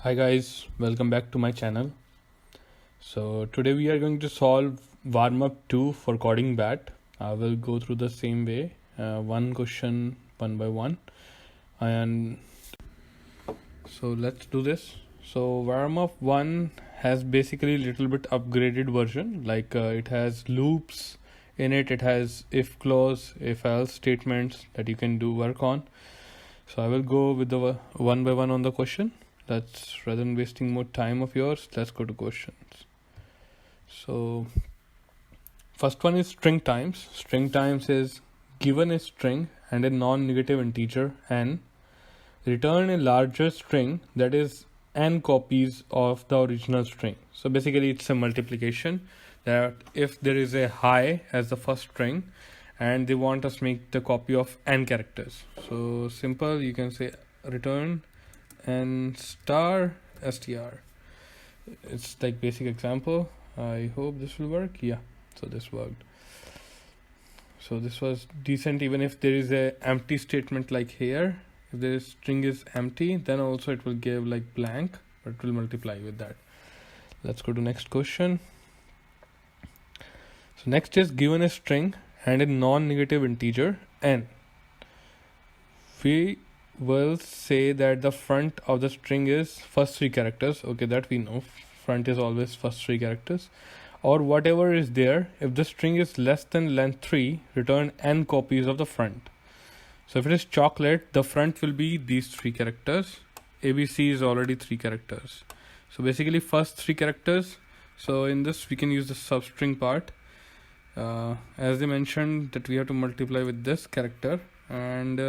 Hi guys, welcome back to my channel. So today we are going to solve Warmup 2 for coding BAT. I will go through the same way, one question one by one. And so let's do this. So Warmup 1 has basically a little bit upgraded version, like it has loops in it, it has if clause, if else statements that you can do work on. So I will go with the one by one on the question. Let's, rather than wasting more time of yours, let's go to questions. So first one is string times. String times is given a string and a non-negative integer n, return a larger string that is n copies of the original string. So basically it's a multiplication, that if there is a hi as the first string and they want us to make the copy of n characters. So simple, you can say return n star str. It's like basic example. I hope this will work. Yeah, so this worked. So this was decent. Even if there is a empty statement like here, if the string is empty, then also it will give like blank, but it will multiply with that. Let's go to next question. So next is given a string and a non-negative integer n. We will say that the front of the string is first three characters. Okay, that we know. Front is always first three characters. Or whatever is there. If the string is less than length 3, return n copies of the front. So if it is chocolate, the front will be these three characters. ABC is already 3 characters. So basically first 3 characters. So in this we can use the substring part. As they mentioned that we have to multiply with this character, and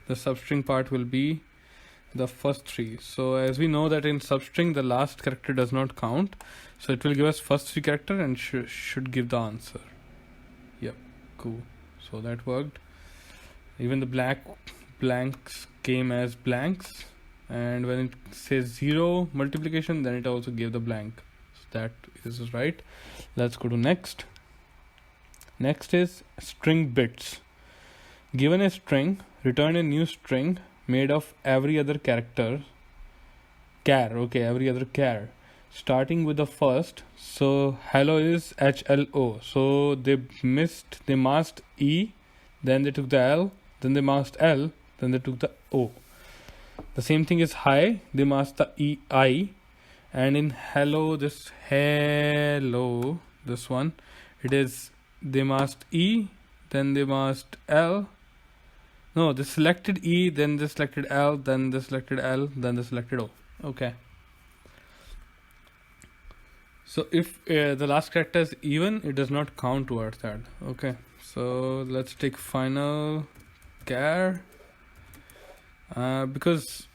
the substring part will be the first 3. So as we know that in substring the last character does not count, so it will give us first 3 character and should give the answer. Yep, cool. So that worked. Even the blanks came as blanks, and when it says 0 multiplication, then it also gave the blank. So that is right. Let's go to next. Next is string bits. Given a string, return a new string made of every other character, every other char, starting with the first. So hello is HLO. So they masked E, then they took the L, then they masked L, then they took the O. The same thing is hi, they masked the EI, and in hello, this one, it is they masked E, then they masked L. No, they selected E, then they selected L, then they selected L, then they selected O. Okay. So if the last character is even, it does not count towards that. Okay. So let's take final char. Because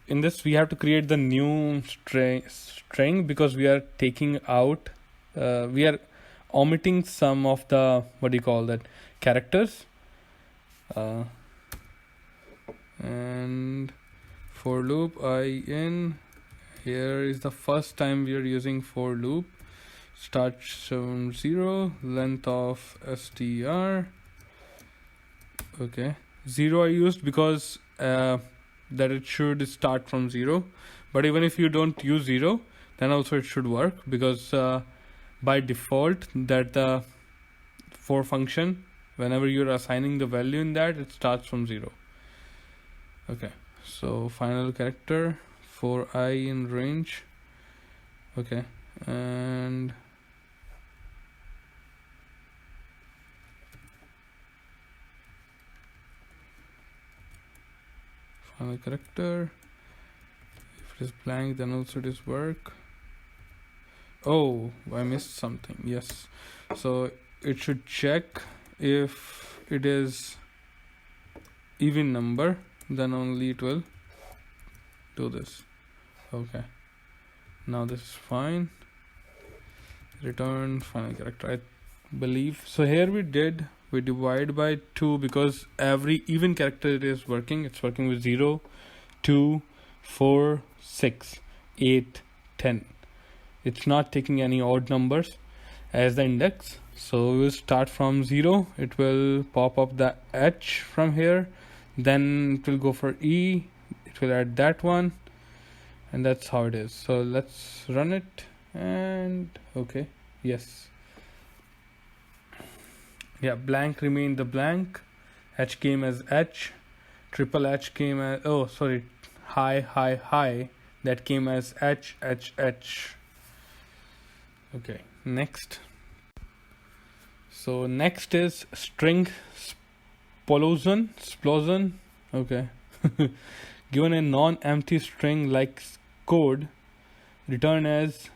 in this we have to create the new string because we are taking out, we are omitting some of the, characters. And for loop in, here is the first time we are using for loop. Start from 0, length of str. Okay, 0 I used because that it should start from 0, but even if you don't use 0, then also it should work, because by default that the for function, whenever you're assigning the value in that, it starts from 0. Okay, so final character for I in range. Okay, and final character. If it is blank, then also it is work. Oh, I missed something. Yes, so it should check if it is even number, then only it will do this. Okay, now this is fine. Return final character, I believe. So here we divide by 2 because every even character it is working. It's working with 0, 2, 4, 6, 8, 10. It's not taking any odd numbers as the index. So we will start from 0. It will pop up the H from here, then it will go for E, it will add that one, and that's how it is. So let's run it, and okay, yes, yeah, blank remained the blank, H came as H, triple H came as, oh sorry, high, that came as H. Okay, next. So next is string splosion. Okay. Given a non-empty string like code, return as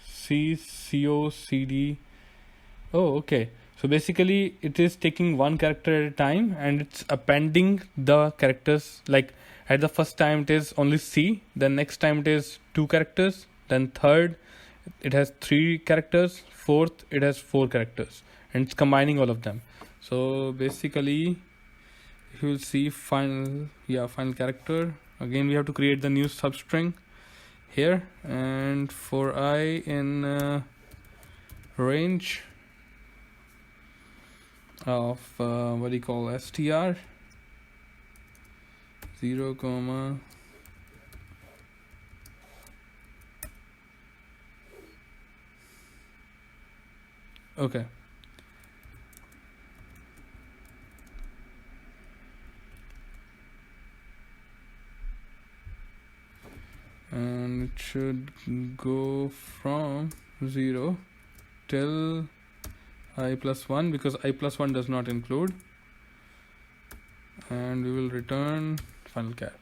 COCD. Oh, okay. So basically it is taking one character at a time and it's appending the characters. Like at the first time it is only C, then next time it is 2 characters, then third it has 3 characters, fourth it has 4 characters, and it's combining all of them. So basically if you will see final character, again we have to create the new substring here, and for I in range of what do you call str 0 comma okay. And it should go from 0 till I plus 1, because I plus 1 does not include, and we will return final char.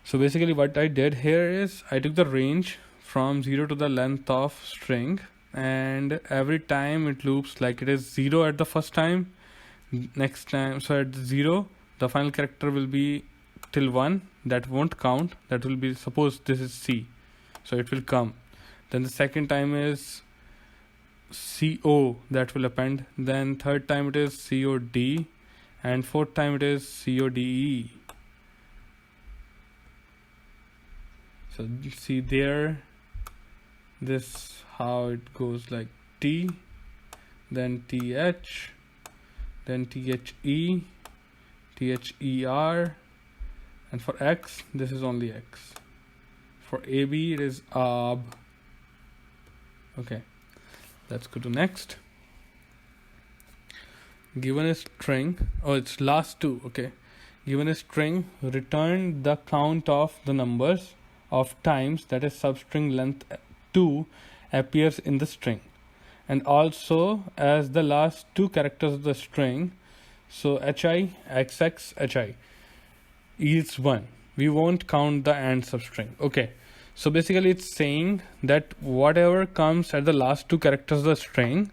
So basically what I did here is I took the range from 0 to the length of string, and every time it loops like it is 0 at the first time, next time, so at 0 the final character will be till 1, that won't count, that will be, suppose this is C, so it will come, then the second time is CO, that will append, then third time it is COD, and fourth time it is CODE. So you see there, this how it goes, like T, then TH, then THE, THER, and for X this is only X. For AB it is AB. Okay, let's go to next. Given a string, oh it's last two, okay. Given a string, return the count of the numbers of times that is substring length 2 appears in the string, and also as the last 2 characters of the string, so HI, XX, HI is 1. We won't count the AND substring. Okay, so basically it's saying that whatever comes at the last 2 characters of the string,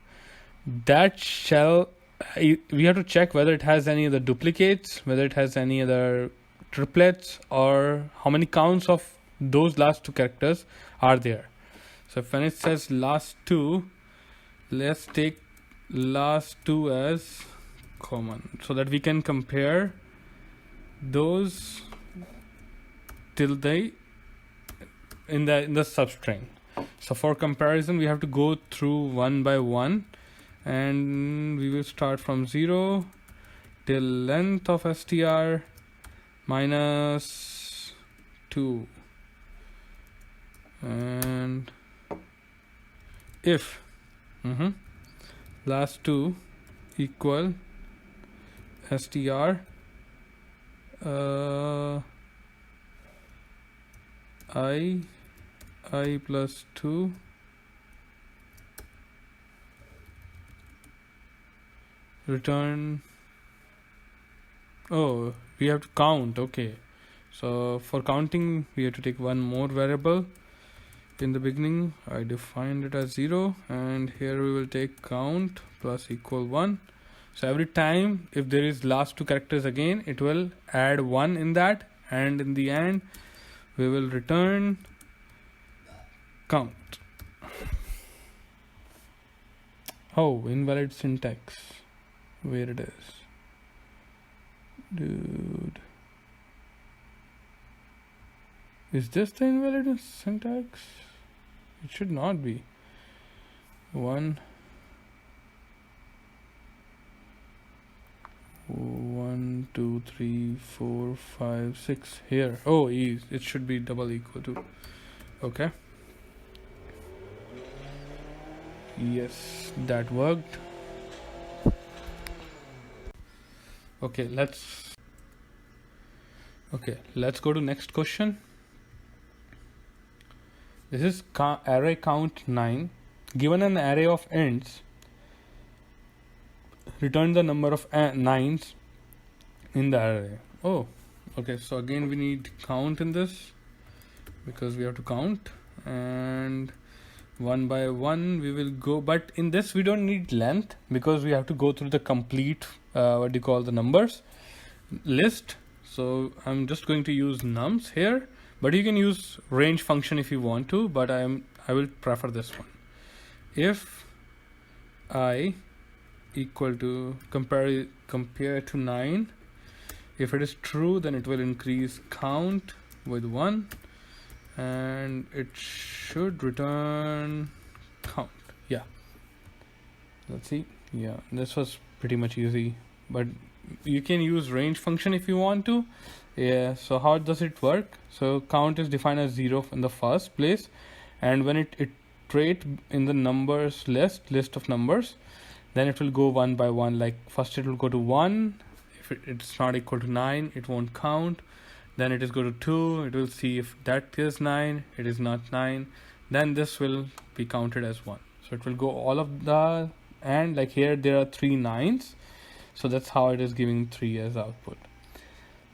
that shall, we have to check whether it has any other duplicates, whether it has any other triplets, or how many counts of those last 2 characters are there. So when it says last 2, let's take last 2 as common so that we can compare those till the in the substring. So for comparison we have to go through one by one, and we will start from 0 till length of str minus 2, and if last 2 equal str I plus 2 return, oh we have to count. Okay, so for counting we have to take one more variable. In the beginning I defined it as 0, and here we will take count plus equal 1. So every time if there is last 2 characters again, it will add 1 in that, and in the end we will return count. Oh, invalid syntax. Where it is, dude. Is this the invalid syntax? It should not be. 1 1 2 3 4 5 6 here. Oh, it should be double equal to. Okay, yes, that worked. Okay, let's go to next question. This is array count 9. Given an array of ints, return the number of nines in the array. Oh, okay, so again we need count in this because we have to count, and one by one we will go, but in this we don't need length because we have to go through the complete the numbers list. So I'm just going to use nums here, but you can use range function if you want to, but I will prefer this one. If I equal to compare to 9, if it is true, then it will increase count with 1, and it should return count. Yeah, let's see. Yeah, this was pretty much easy, but you can use range function if you want to. Yeah, so how does it work? So count is defined as 0 in the first place, and when it iterate in the numbers list of numbers, then it will go one by one. Like first it will go to 1. If it's not equal to 9, it won't count. Then it is go to 2, it will see if that is 9, it is not 9, then this will be counted as 1. So it will go all of the, and like here there are 3 9s, so that's how it is giving 3 as output.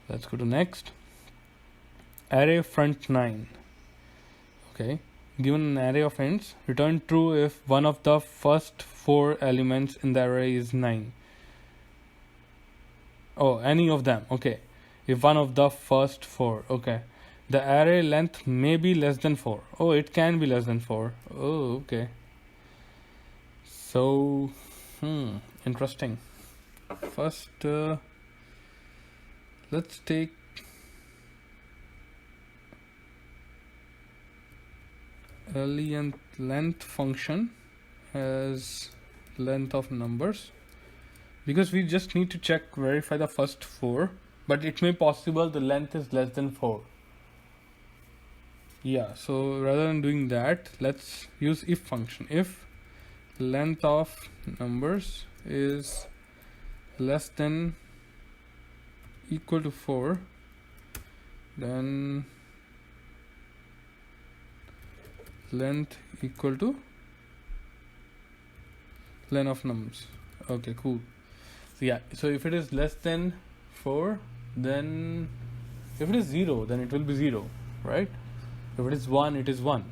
Let's go to next. Array front 9. Okay, given an array of ints, return true if one of the first 4 elements in the array is 9. Oh, any of them. Okay, if one of the first 4. Okay, the array length may be less than 4. Oh, it can be less than 4. Oh, okay. So interesting. First let's take length function as length of numbers, because we just need to verify the first 4, but it may possible the length is less than 4. Yeah, so rather than doing that, let's use if function. If length of numbers is less than equal to 4, then length equal to length of nums. Okay, cool. So yeah, so if it is less than 4, then if it is 0, then it will be 0, right? If it is 1, it is 1.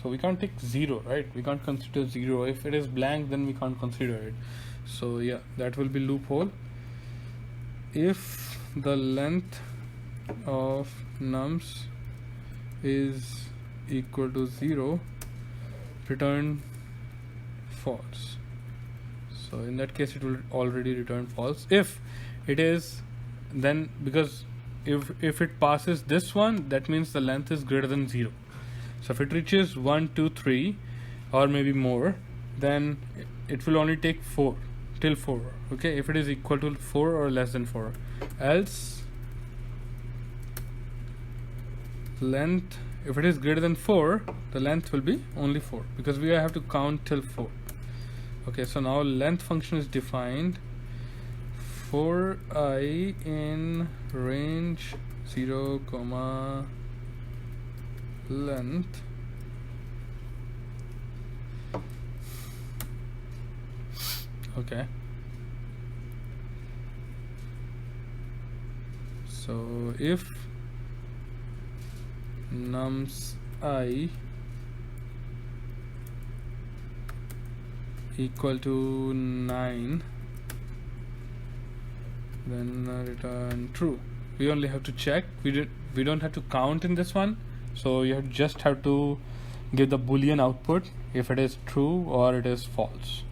So we can't take 0, right? We can't consider 0. If it is blank, then we can't consider it. So yeah, that will be loophole. If the length of nums is equal to 0, return false. So in that case it will already return false. If it is, then because if it passes this one, that means the length is greater than 0. So if it reaches 1 2 3 or maybe more, then it will only take 4 till 4. Okay, if it is equal to 4 or less than 4. Else length, if it is greater than 4, the length will be only 4, because we have to count till 4. Okay, so now length function is defined for I in range 0, length okay. So if nums I equal to 9, then return true. We only have to check. We don't have to count in this one. So you just have to give the boolean output if it is true or it is false.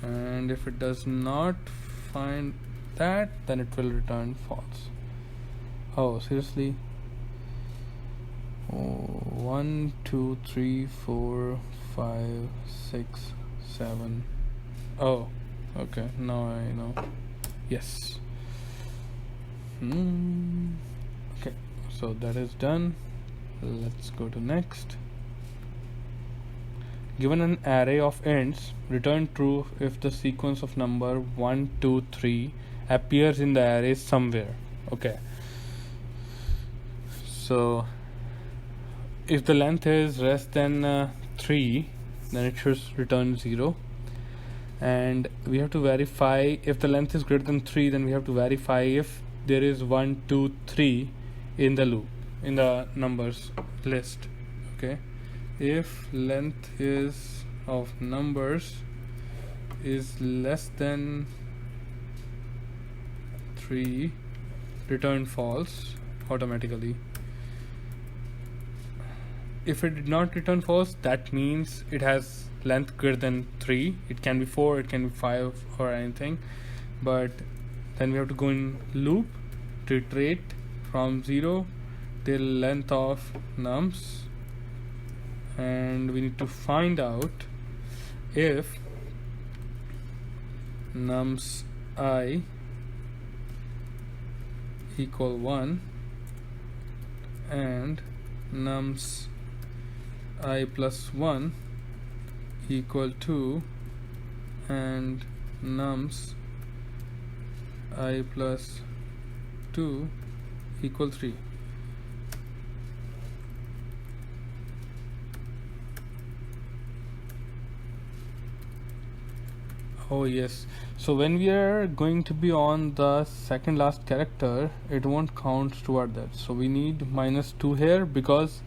And if it does not find that, then it will return false. Oh, seriously? Oh, 1 2 3 4 5 6 7. Oh, okay, now I know. Yes. Okay, so that is done. Let's go to next. Given an array of ints, return true if the sequence of number 1 2 3 appears in the array somewhere. Okay, so if the length is less than 3, then it should return 0. And we have to verify if the length is greater than 3, then we have to verify if there is 1 2 3 in the loop, in the numbers list. Okay, if length is of numbers is less than 3, return false automatically. If it did not return false, that means it has length greater than 3. It can be 4, it can be 5 or anything, but then we have to go in loop to iterate from 0 till length of nums, and we need to find out if nums I equal 1 and nums I plus 1 equal 2 and nums I plus 2 equal 3. Oh yes, so when we are going to be on the second last character, it won't count toward that, so we need -2 here, because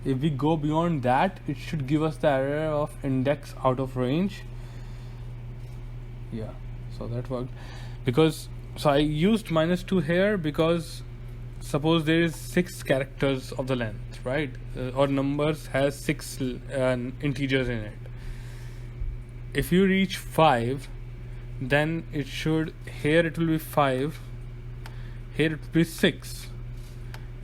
if we go beyond that, it should give us the error of index out of range. Yeah, so that worked. Because so I used -2 here because suppose there is 6 characters of the length, right? Or numbers has 6 integers in it. If you reach 5, then it should, here it will be 5, here it will be 6,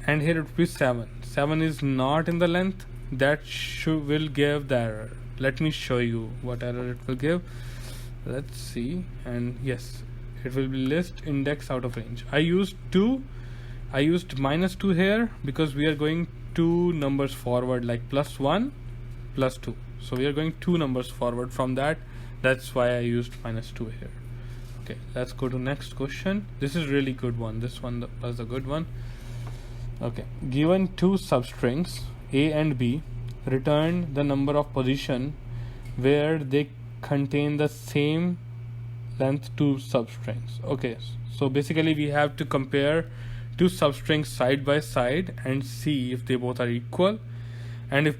and here it will be 7. 7 is not in the length, that will give the error. Let me show you what error it will give. Let's see, and yes, it will be list index out of range. I used -2 here because we are going 2 numbers forward, like +1 +2, so we are going 2 numbers forward from that. That's why I used -2 here. Okay, let's go to next question. This is really good one. This one was a good one. Okay, given 2 substrings A and B, return the number of position where they contain the same length 2 substrings. Okay, so basically we have to compare 2 substrings side by side and see if they both are equal, and if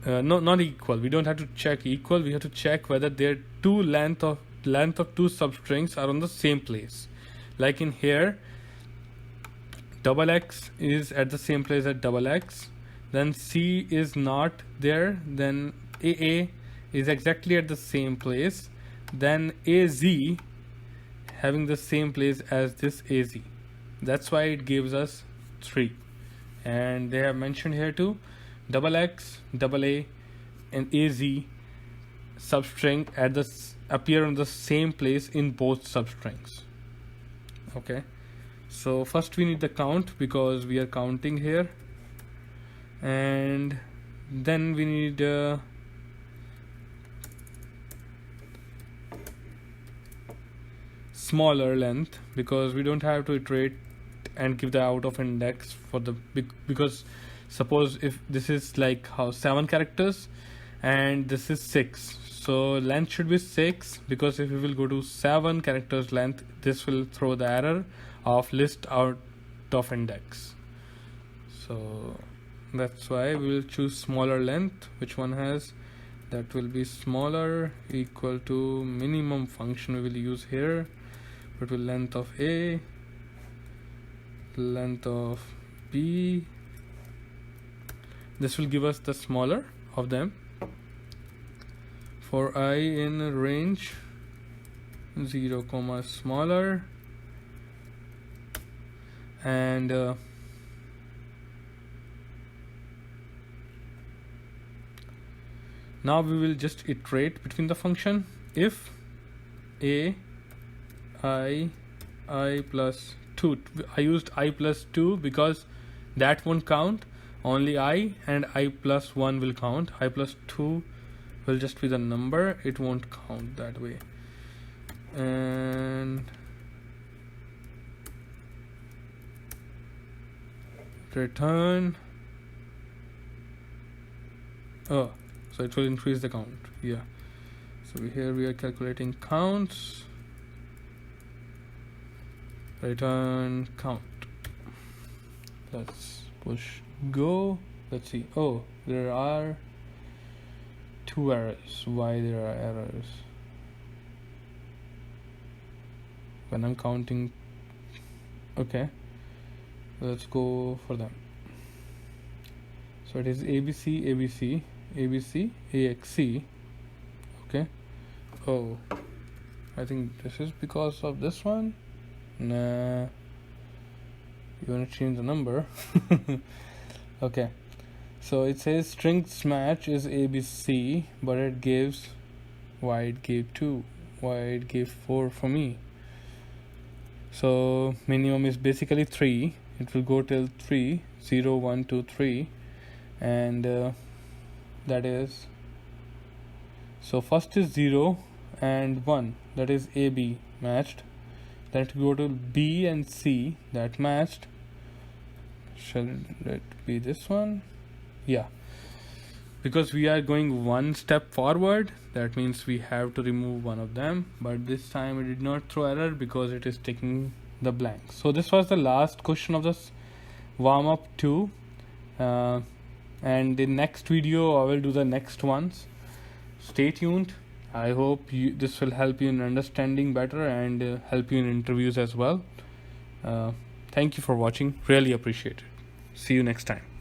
no, not equal. We don't have to check equal. We have to check whether their length of 2 substrings are on the same place. Like in here, XX is at the same place as XX. Then C is not there. Then AA is exactly at the same place. Then AZ having the same place as this AZ. That's why it gives us 3. And they have mentioned here too, XX, AA, and AZ substring appear on the same place in both substrings. Okay, so first we need the count because we are counting here, and then we need smaller length because we don't have to iterate and give the out of index for the because suppose if this is like 7 characters and this is 6, so length should be 6, because if we will go to 7 characters length, this will throw the error of list out of index. So that's why we will choose smaller length. Which one has that will be smaller, equal to minimum function we will use here. It will length of A, length of B. This will give us the smaller of them. For I in range 0, smaller, and Now we will just iterate between the function. If a I plus 2, I used I plus 2 because that won't count, only I and I plus 1 will count. I plus 2 will just be the number, it won't count that way. And return, oh, so it will increase the count. Yeah, so here we are calculating counts, return count. Let's push go. Let's see. Oh, there are 2 errors. Why there are errors? When I'm counting. Okay, let's go for them. So it is ABC, ABC, ABC, AXC. Okay. Oh, I think this is because of this one. Nah, you want to change the number. Okay, so it says strings match is ABC, but it gives, why it gave 2, why it gave 4 for me. So minimum is basically 3. It will go till 3, 0, 1, 2, 3, and that is, so first is 0 and 1, that is AB matched. Then it go to B and C, that matched. Shall it be this one? Yeah, because we are going one step forward, that means we have to remove one of them, but this time it did not throw error because it is taking the blank. So this was the last question of this Warmup 2, and in next video I will do the next ones. Stay tuned. I hope this will help you in understanding better and help you in interviews as well. Thank you for watching, really appreciate it. See you next time.